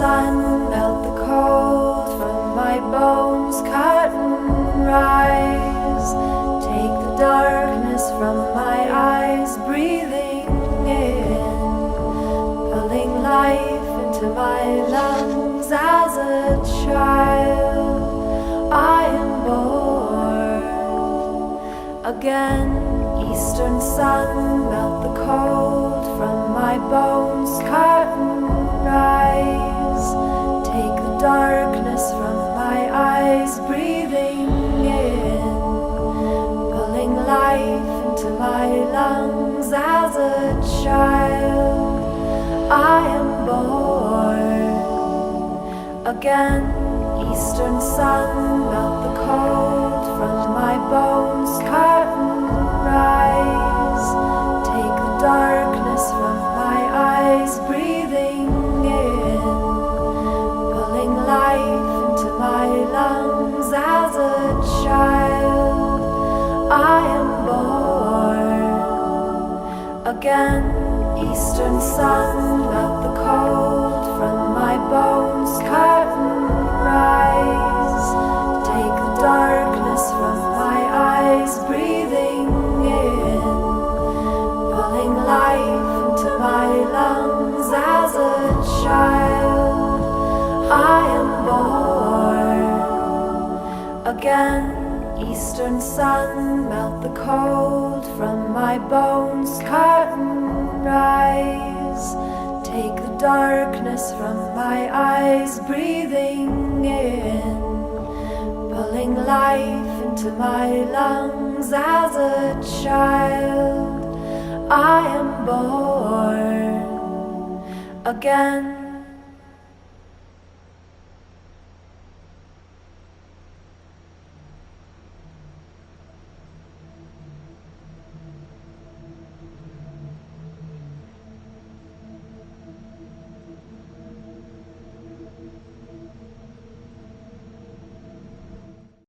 sun, melt the cold from my bones, cut and rise. Take the darkness from my eyes, breathing in, pulling life into my lungs. As a child, I am born again. Eastern sun, melt the cold from my bones, cut and rise. Take the darkness from my eyes, breathing in, pulling life into my lungs. As a child, I am born again. Eastern sun, melt the cold from my bones, cut and rise. Take the darkness from my eyes, breathing in, pulling life into my lungs. As a child, I am born again. Eastern sun, melt the cold from my bones, cut and rise. Take the darkness from my eyes, breathing in, pulling life into my lungs. As a child, I am born again. Eastern sun, melt the cold from my bones, cut and rise. Take the darkness from my eyes, breathing in, pulling life into my lungs. As a child, I am born again.